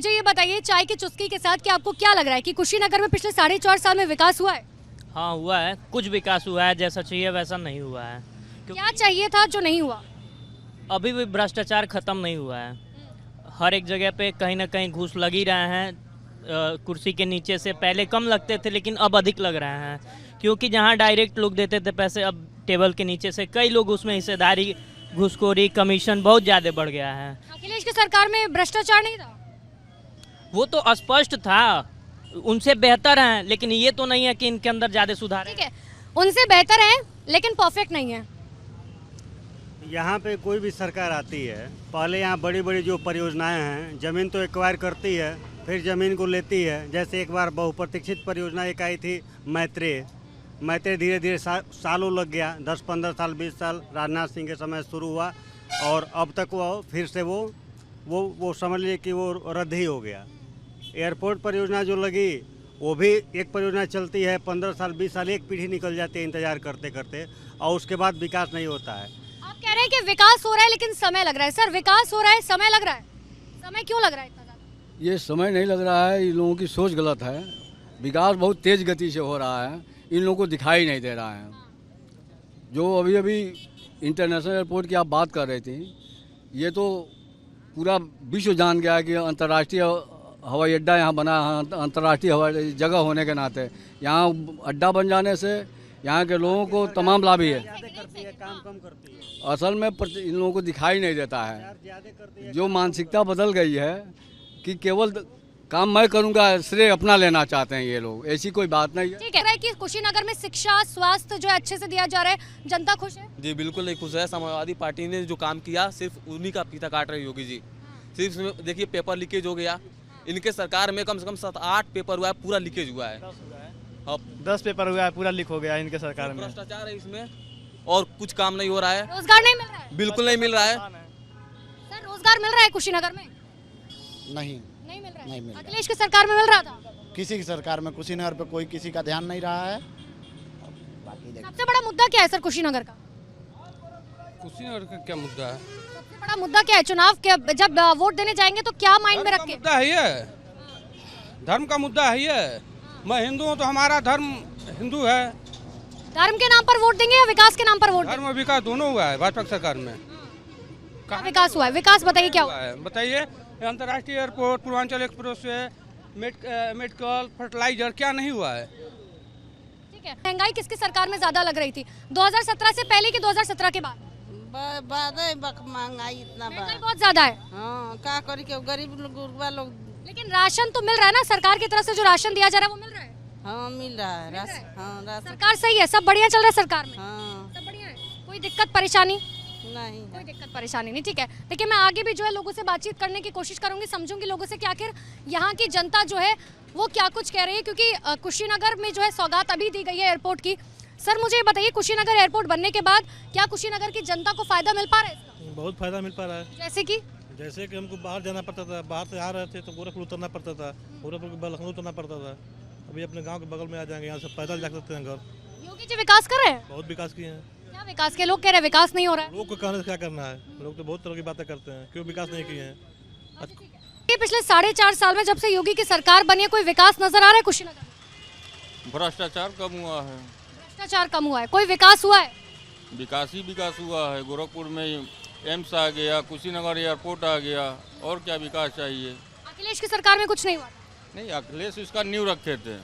मुझे ये बताइए चाय की चुस्की के साथ कि आपको क्या लग रहा है कि कुशीनगर में पिछले 4.5 साल में विकास हुआ है? हाँ हुआ है, कुछ विकास हुआ है, जैसा चाहिए वैसा नहीं हुआ है। क्या चाहिए था जो नहीं हुआ? अभी भी भ्रष्टाचार खत्म नहीं हुआ है। हर एक जगह पे कहीं ना कहीं घूस लग ही रहे हैं। कुर्सी के नीचे से पहले कम लगते थे लेकिन अब अधिक लग रहे हैं, क्योंकि जहाँ डायरेक्ट लोग देते थे पैसे, अब टेबल के नीचे से कई लोग उसमें हिस्सेदारी, घूसखोरी, कमीशन बहुत ज़्यादा बढ़ गया है। अखिलेश की सरकार में भ्रष्टाचार नहीं था? वो तो स्पष्ट था, उनसे बेहतर हैं, लेकिन ये तो नहीं है कि इनके अंदर ज़्यादा सुधार है। ठीक है, उनसे बेहतर है लेकिन परफेक्ट नहीं है। यहाँ पे कोई भी सरकार आती है, पहले यहाँ बड़ी बड़ी जो परियोजनाएं हैं, ज़मीन तो एक्वायर करती है, फिर ज़मीन को लेती है। जैसे एक बार बहुप्रतीक्षित परियोजना एक आई थी मैत्रेय धीरे धीरे सालों लग गया, 10-15 साल 20 साल राजनाथ सिंह के समय शुरू हुआ और अब तक वो फिर से वो समझ लीजिए कि वो रद्द ही हो गया। एयरपोर्ट परियोजना जो लगी वो भी एक परियोजना चलती है 15 साल 20 साल, एक पीढ़ी निकल जाती है इंतजार करते करते और उसके बाद विकास नहीं होता है। आप कह रहे हैं कि विकास हो रहा है लेकिन समय लग रहा है। सर विकास हो रहा है, समय लग रहा है, समय क्यों लग रहा है इतना ज़्यादा? ये समय नहीं लग रहा है, इन लोगों की सोच गलत है। विकास बहुत तेज़ गति से हो रहा है, इन लोगों को दिखाई नहीं दे रहा है। जो अभी अभी इंटरनेशनल एयरपोर्ट की आप बात कर रहे थे, ये तो पूरा विश्व जान गया है कि अंतर्राष्ट्रीय हवाई अड्डा यहाँ बना है। अंतर्राष्ट्रीय हवाई जगह होने के नाते यहाँ अड्डा बन जाने से यहाँ के लोगों को तमाम लाभ ही है। काम कम करती है, असल में इन लोगों को दिखाई नहीं देता है। जो मानसिकता बदल गई है कि केवल काम मैं करूंगा, श्रेय अपना लेना चाहते हैं ये लोग, ऐसी कोई बात नहीं है। ठीक है कि कुशीनगर में शिक्षा स्वास्थ्य जो है अच्छे से दिया जा रहा है, जनता खुश है? जी बिल्कुल नहीं खुश है। समाजवादी पार्टी ने जो काम किया सिर्फ उन्हीं का फीता काट रही होगी जी। सिर्फ देखिए पेपर लीकेज हो गया, इनके सरकार में कम से कम 7-8 पेपर हुआ है, पूरा लीकेज हुआ है। अब 10 पेपर हुआ है, पूरा लीक हो गया इनके सरकार में। भ्रष्टाचार है इसमें और कुछ काम नहीं हो रहा है, रोजगार नहीं मिल रहा है? बिल्कुल नहीं मिल रहा है। सर रोजगार मिल रहा है कुशीनगर में? नहीं नहीं मिल रहा है। नहीं मिल रहा। अखिलेश की सरकार में मिल रहा था? किसी की सरकार में कुशीनगर पे कोई किसी का ध्यान नहीं रहा है। सबसे बड़ा मुद्दा क्या है सर कुशीनगर का? कुशीनगर का क्या मुद्दा है? सबसे बड़ा मुद्दा क्या है? चुनाव के जब वोट देने जाएंगे तो क्या माइंड में रख के? मुद्दा है ये, धर्म का मुद्दा है ये। मैं हिंदू हूँ तो हमारा धर्म हिंदू है। धर्म के नाम पर वोट देंगे या विकास के नाम पर वोट? धर्म और विकास दोनों हुआ है भाजपा सरकार में। क्या विकास हुआ है? विकास बताइए क्या हुआ है? बताइए, अंतर्राष्ट्रीय airport, Purvanchal express way, medical, fertiliser, क्या नहीं हुआ है? ठीक है, महंगाई किसकी सरकार में ज्यादा लग रही थी, 2017 से पहले कि 2017 के बाद? महंगाई इतना महंगाई बहुत ज्यादा है। हाँ क्या करी के गरीब लोग। लेकिन राशन तो मिल रहा है ना, सरकार की तरफ से जो राशन दिया जा रहा है वो मिल रहा है? हाँ मिल रहा है राशन। हाँ राशन सरकार सही है, सब बढ़िया चल रहा है सरकार में? हाँ सब बढ़िया है, कोई दिक्कत परेशानी नहीं कोई दिक्कत परेशानी नहीं। ठीक है, देखिए मैं आगे भी जो है लोगों से बातचीत करने की कोशिश करूंगी, समझूंगी लोगों से कि आखिर यहाँ की जनता जो है वो क्या कुछ कह रही है, क्योंकि कुशीनगर में जो है सौगात अभी दी गई है एयरपोर्ट की। सर मुझे ये बताइए, कुशीनगर एयरपोर्ट बनने के बाद क्या कुशीनगर की जनता को फायदा मिल पा रहा है इसका? बहुत फायदा मिल पा रहा है। जैसे कि हमको बाहर जाना पड़ता था, बाहर से आ रहे थे तो गोरखपुर उतरना पड़ता था, गोरखपुर के बाद लखनऊ उतरना पड़ता था। अभी अपने गांव के बगल में आ जाएंगे, यहाँ से पैदल जा सकते हैं घर। योगी जी विकास कर रहे हैं? बहुत विकास किए हैं। क्या विकास के? लोग कह रहे हैं विकास नहीं हो रहा है। लोग को कहने से क्या करना है, लोग तो बहुत तरह की बातें करते हैं, क्यों विकास नहीं किए हैं। ये पिछले 4.5 साल में जब से योगी की सरकार बनी है, कोई विकास नजर आ रहा है कुशीनगर में? भ्रष्टाचार कम हुआ है। भ्रष्टाचार कम हुआ है, कोई विकास हुआ है? विकास ही विकास हुआ है। गोरखपुर में एम्स आ गया, कुशीनगर एयरपोर्ट आ गया, और क्या विकास चाहिए। अखिलेश की सरकार में कुछ नहीं हुआ? नहीं, अखिलेश इसका नींव रखे थे,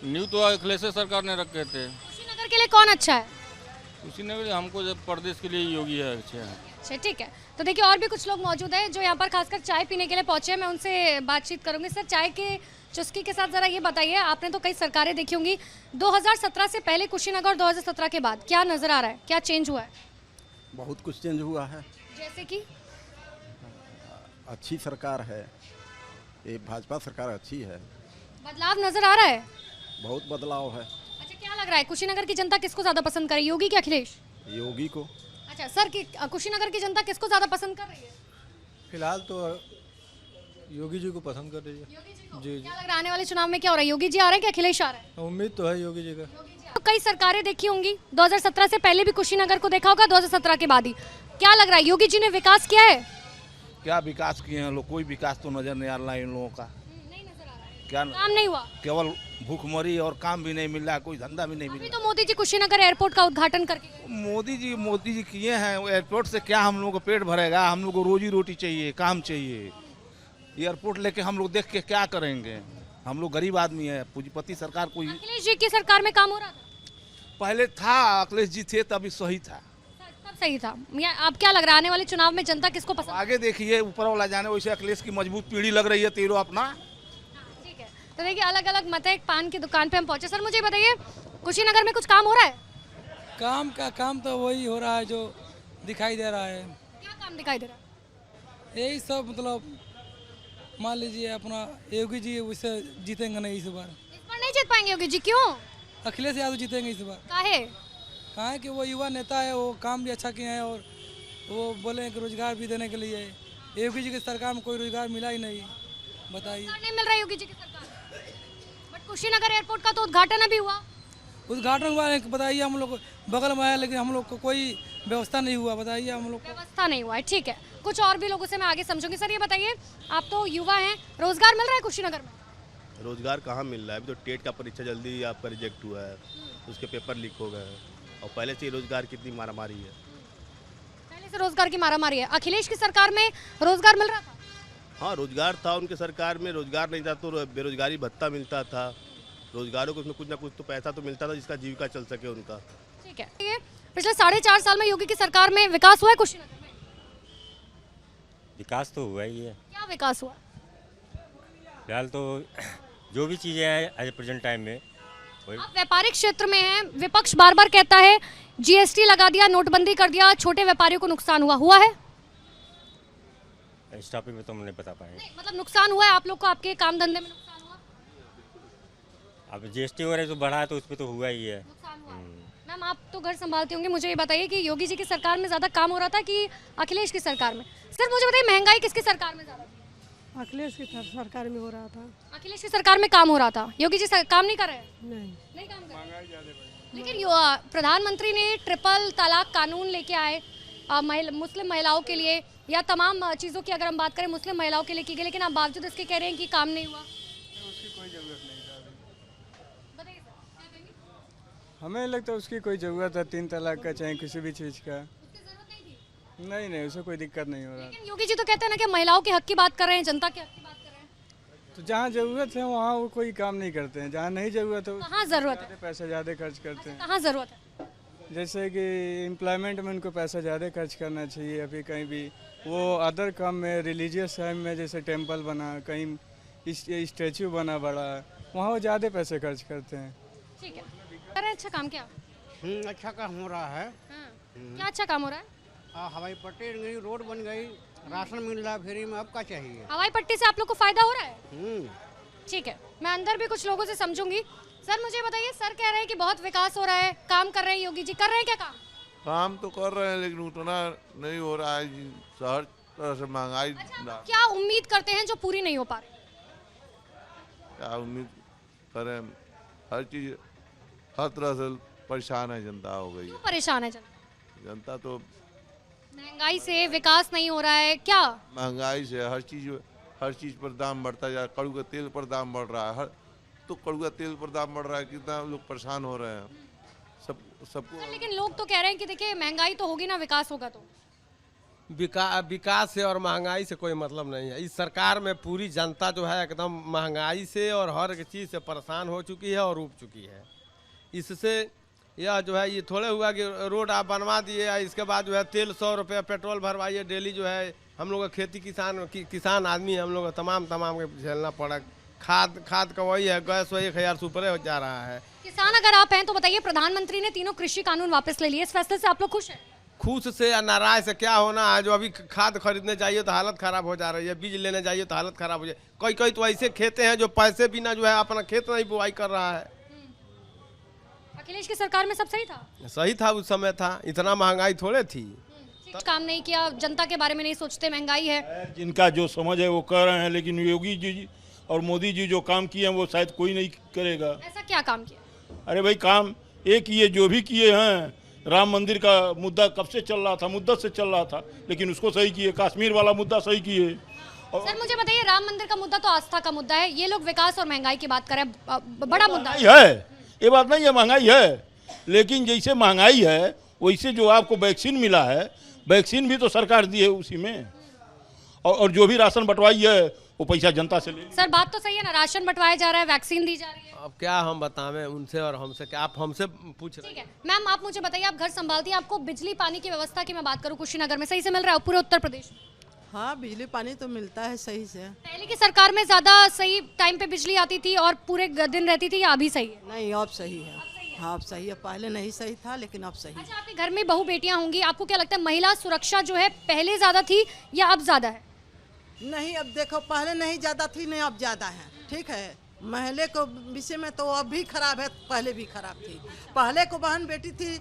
नींव तो अखिलेश सरकार ने रखे थे। कुशीनगर के लिए कौन अच्छा है? कुशीनगर हमको जब प्रदेश के लिए योगी है अच्छा है। अच्छा ठीक है, तो देखिए और भी कुछ लोग मौजूद हैं जो यहाँ पर खासकर चाय पीने के लिए पहुंचे हैं, मैं उनसे बातचीत करूंगी। सर चाय के चुस्की के साथ ज़रा ये बताइए, आपने तो कई सरकारें देखी होंगी, 2017 से पहले कुशीनगर और 2017 के बाद क्या नज़र आ रहा है, क्या चेंज हुआ है? बहुत कुछ चेंज हुआ है। जैसे कि अच्छी सरकार है ये, भाजपा सरकार अच्छी है। बदलाव नजर आ रहा है? बहुत बदलाव है। अच्छा क्या लग रहा है कुशीनगर की जनता किसको ज़्यादा पसंद करे, योगी कि अखिलेश? योगी को। अच्छा सर, कुशीनगर की जनता किसको ज़्यादा पसंद कर रही है? फिलहाल तो योगी जी को पसंद कर रही है। योगी जी को? जी। क्या लग रहा है आने वाले चुनाव में क्या हो रहा है, योगी जी आ रहे हैं कि अखिलेश आ रहे हैं? उम्मीद तो है योगी जी का। तो कई सरकारें देखी होंगी, 2017 से पहले भी कुशीनगर को देखा होगा, 2017 के बाद ही। क्या लग रहा है योगी जी ने विकास किया है? क्या विकास किए हैं लोग? कोई विकास तो नजर नहीं आ रहा है इन लोगों का। नहीं नजर आ रहा है, क्या काम नहीं हुआ। केवल भूखमरी और काम भी नहीं मिल रहा है, कोई धंधा भी नहीं मिल अभी रहा तो मोदी जी कुशीनगर एयरपोर्ट का उद्घाटन करके गए। है। मोदी जी किए हैं, एयरपोर्ट से क्या हम लोगों को पेट भरेगा? हम लोग को रोजी रोटी चाहिए, काम चाहिए। एयरपोर्ट लेके हम लोग देख के क्या करेंगे? हम लोग गरीब आदमी है, पूंजीपति सरकार कोई अखिलेश जी की सरकार में काम हो रहा था, पहले था, अखिलेश जी थे तभी सही था। तब सही था। अब क्या लग रहा है आने वाले चुनाव में जनता किसको पसंद? आगे देखिए, ऊपर वाला जाने, वैसे अखिलेश की मजबूत पीढ़ी लग रही है तेरो अपना। ठीक है, तो देखिए अलग अलग मत है। एक पान की दुकान पे हम पहुंचे। सर मुझे बताइए, कुशीनगर में कुछ काम हो रहा है? काम तो वही हो रहा है जो दिखाई दे रहा है। क्या काम दिखाई दे रहा है? यही सब, मतलब मान लीजिए अपना योगी जी वैसे जीतेंगे नहीं इस बार। इस बार नहीं जीत पाएंगे योगी जी, क्यों? अखिलेश यादव जीतेंगे इस बार। काहे? कहाँ है कि वो युवा नेता है, वो काम भी अच्छा किए हैं और वो बोले हैं कि रोजगार भी देने के लिए। योगी जी की सरकार में कोई रोजगार मिला ही नहीं, बताइए। नहीं मिल रहा है योगी जी की सरकार। बट कुशीनगर एयरपोर्ट का तो उद्घाटन अभी हुआ। उद्घाटन हुआ है, बताइए, हम लोग बगल में है लेकिन हम लोग को कोई व्यवस्था नहीं हुआ, बताइए हम लोग को। व्यवस्था नहीं हुआ है, ठीक है। कुछ और भी लोगों से मैं आगे समझूंगी। सर ये बताइए, आप तो युवा हैं, रोजगार मिल रहा है कुशीनगर में? रोजगार कहाँ मिल रहा है? अभी तो टेट का परीक्षा जल्दी आपका रिजेक्ट हुआ है, उसके पेपर लीक हो गए हैं और पहले से ही रोजगार कितनी मारामारी है। पहले से रोजगार की मारामारी है। अखिलेश की सरकार में रोजगार मिल रहा था? हाँ, रोजगार था, उनके सरकार में रोजगार नहीं था तो बेरोजगारी भत्ता मिलता था। रोजगारों को उसमें कुछ ना कुछ तो पैसा तो मिलता था जिसका जीविका चल सके उनका। ठीक है। ये पिछले 4.5 साल में योगी की सरकार में विकास हुआ है कुशीनगर में? विकास तो हुआ ही है। क्या विकास हुआ? फिलहाल तो जो भी चीज़ें हैं एज प्रेजेंट टाइम में आप व्यापारिक क्षेत्र में हैं, विपक्ष बार बार कहता है जीएसटी लगा दिया, नोटबंदी कर दिया, छोटे व्यापारियों को नुकसान हुआ है? इस टॉपिक में तो हम नहीं बता पाएंगे। नहीं, मतलब नुकसान हुआ है आप लोग को, आपके काम धंधे में नुकसान हुआ? अब जीएसटी वगैरह जो बढ़ा है तो उस पर तो हुआ ही है। नुकसान हुआ। मैम आप तो घर संभालती होंगी, मुझे ये बताइए कि योगी जी की सरकार में ज़्यादा काम हो रहा था कि अखिलेश की सरकार में? सर मुझे बताइए, महंगाई किसकी सरकार में ज़्यादा थी? अखिलेश की सरकार में हो रहा था। अखिलेश की सरकार में काम हो रहा था, योगी जी काम नहीं कर रहे हैं? नहीं काम कर रहे। लेकिन प्रधानमंत्री ने ट्रिपल तलाक कानून लेके आए मुस्लिम महिलाओं के लिए, या तमाम चीज़ों की अगर हम बात करें मुस्लिम महिलाओं के लिए की गई, लेकिन आप बावजूद इसके कह रहे हैं कि काम नहीं हुआ। उसकी कोई ज़रूरत नहीं था। बताइए सर, क्या कहेंगे? हमें लगता है उसकी कोई ज़रूरत है 3 तलाक का, चाहे किसी भी चीज़ का। नहीं, उसे कोई दिक्कत नहीं हो रहा। लेकिन योगी जी तो कहते हैं ना कि महिलाओं के हक की बात कर रहे हैं, जनता के हक की बात कर रहे हैं। तो जहाँ ज़रूरत है वहाँ वो कोई काम नहीं करते हैं, जहाँ नहीं ज़रूरत है कहाँ ज़रूरत है? पैसा ज़्यादा खर्च करते हैं। कहाँ ज़रूरत है? जैसे कि एम्प्लॉयमेंट में उनको पैसा ज़्यादा खर्च करना चाहिए। अभी कहीं भी वो अदर काम में, रिलीजियस टाइम में, जैसे टेम्पल बना, कहीं स्टैचू बना बड़ा, वहाँ वो ज़्यादा पैसे खर्च करते हैं। ठीक है, कर रहे हैं। अच्छा काम क्या? अच्छा काम हो रहा है। क्या अच्छा काम हो रहा है? हवाई पट्टी बन गई, रोड बन गई, राशन मिल रहा है फ्री में, अब क्या चाहिए? हवाई पट्टी से आप लोग को फायदा हो रहा है? ठीक है, मैं अंदर भी कुछ लोगों से समझूंगी। सर मुझे बताइए, सर कह रहे हैं कि बहुत विकास हो रहा है, काम कर रहे हैं योगी जी, कर रहे हैं क्या काम? काम तो कर रहे हैं लेकिन उतना नहीं हो रहा है जी, हर तरह से महंगाई। अच्छा, क्या उम्मीद करते हैं जो पूरी नहीं हो पा रही? क्या उम्मीद करें, हर चीज हर तरह से परेशान है जनता हो गई। क्यों परेशान है जनता? जनता तो महंगाई से, विकास नहीं हो रहा है क्या? महंगाई से हर चीज पर दाम बढ़ता जा, कड़ू के तेल पर दाम बढ़ रहा है, तो कड़ुआ तेल पर दाम बढ़ रहा है, कितना लोग परेशान हो रहे हैं सबको। लेकिन लोग तो कह रहे हैं कि देखिए महंगाई तो होगी ना, विकास होगा तो। विकास से और महंगाई से कोई मतलब नहीं है। इस सरकार में पूरी जनता जो है एकदम महंगाई से और हर एक चीज़ से परेशान हो चुकी है और ऊब चुकी है। इससे यह जो है, ये थोड़े हुआ कि रोड आप बनवा दिए, इसके बाद जो है तेल 100 रुपये पेट्रोल भरवाइए डेली। जो है हम लोग खेती किसान आदमी है, हम लोग तमाम के झेलना पड़ा। खाद का वही है, गैस वही 1000 से ऊपर हो जा रहा है। किसान अगर आप हैं तो बताइए, प्रधानमंत्री ने तीनों कृषि कानून वापस ले लिए, इस फैसले से आप लोग खुश हैं? खुश से या नाराज से क्या होना है। जो अभी खाद खरीदने जाइए तो हालत खराब हो जा रही है, बीज लेने जाइए तो हालत खराब हो जाए। कोई तो ऐसे खेते हैं जो पैसे बिना जो है अपना खेत नहीं बुआई कर रहा है। अखिलेश की सरकार में सब सही था? सही था, उस समय था, इतना महंगाई थोड़े थी। कुछ काम नहीं किया, जनता के बारे में नहीं सोचते, महंगाई है। जिनका जो समझ है वो कर रहे हैं, लेकिन योगी जी और मोदी जी जो काम किए हैं वो शायद कोई नहीं करेगा। ऐसा क्या काम किया? अरे भाई, काम एक किए, जो भी किए हैं राम मंदिर का मुद्दा कब से चल रहा था, मुद्दत से चल रहा था, लेकिन उसको सही किए। कश्मीर वाला मुद्दा सही किए। सर मुझे बताइए, राम मंदिर का मुद्दा तो आस्था का मुद्दा है, ये लोग विकास और महंगाई की बात करें, बड़ा मुद्दा है। ये बात नहीं है, महंगाई है, लेकिन जैसे महंगाई है वैसे जो आपको वैक्सीन मिला है, वैक्सीन भी तो सरकार दी है उसी में, और जो भी राशन बंटवाई है वो पैसा जनता से ले। सर बात तो सही है ना, राशन बंटवाया जा रहा है, वैक्सीन दी जा रही है। अब क्या हम बतावें उनसे और हमसे, क्या आप हमसे पूछ रहे हैं? ठीक है मैम, आप मुझे बताइए, आप घर संभालती हैं, आपको बिजली पानी की व्यवस्था की मैं बात करूं कुशीनगर में सही से मिल रहा है पूरे उत्तर प्रदेश में? हाँ, बिजली पानी तो मिलता है सही से। पहले की सरकार में ज्यादा सही टाइम पे बिजली आती थी और पूरे दिन रहती थी, या अभी सही है? नहीं, अब सही है। हाँ, अब सही है, पहले नहीं सही था लेकिन अब सही। अच्छा, आपके घर में बहू बेटियां होंगी, आपको क्या लगता है महिला सुरक्षा जो है पहले ज्यादा थी या अब ज्यादा है? नहीं, अब देखो, पहले नहीं ज्यादा थी, नहीं अब ज्यादा है। ठीक है, महिला को विषय में तो अब भी खराब है, पहले भी खराब थी। पहले को बहन बेटी थी,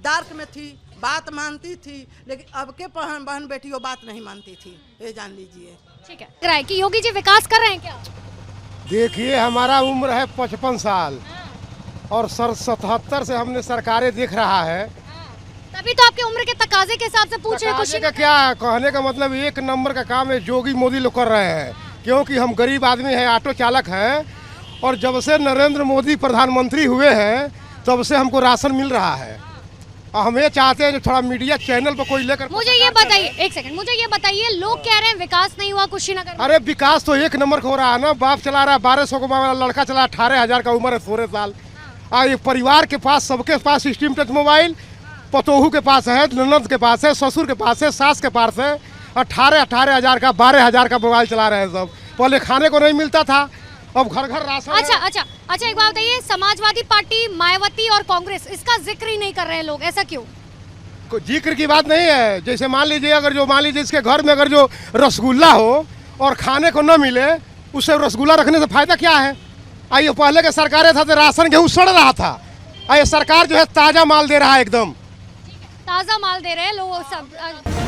डार्क में थी, बात मानती थी, लेकिन अब के बहन बेटी वो बात नहीं मानती थी, ये जान लीजिए। ठीक है, लग रहा है कि योगी जी विकास कर रहे हैं क्या? देखिए, हमारा उम्र है 55 साल और 77 से हमने सरकारें देख रहा है। तभी तो आपके उम्र के तकाजे के हिसाब से पूछ रहे हैं। का क्या कहने का मतलब, एक नंबर का काम है योगी मोदी लोग कर रहे हैं, क्योंकि हम गरीब आदमी हैं, ऑटो चालक हैं, और जब से नरेंद्र मोदी प्रधानमंत्री हुए हैं तब से हमको राशन मिल रहा है। और हम ये चाहते हैं कि थोड़ा मीडिया चैनल पर कोई लेकर। मुझे ये बताइए, एक सेकंड, मुझे ये बताइए, लोग कह रहे हैं विकास नहीं हुआ कुशीनगर। अरे विकास तो एक नंबर का हो रहा है ना। बाप चला रहा है 1200 को, लड़का चला 18,000 का उम्र है, 16 साल। ये परिवार के पास, सबके पास स्क्रीन टच मोबाइल, पतोहू के पास है, ननद के पास है, ससुर के पास है, सास के पास है। 18,000 का, 12,000 का मोबाइल चला रहे हैं सब। पहले खाने को नहीं मिलता था, अब घर घर राशन। अच्छा, एक बात बताइए, समाजवादी पार्टी, मायावती और कांग्रेस, इसका जिक्र ही नहीं कर रहे हैं लोग, ऐसा क्यों? जिक्र की बात नहीं है। जैसे मान लीजिए, अगर जो मान लीजिए इसके घर में अगर जो रसगुल्ला हो और खाने को न मिले, उससे रसगुल्ला रखने से फायदा क्या है? आइए, पहले के सरकारें था तो राशन गेहूँ सड़ रहा था, आइए सरकार जो है ताजा माल दे रहा है, एकदम ताजा माल दे रहे हैं लोग सब।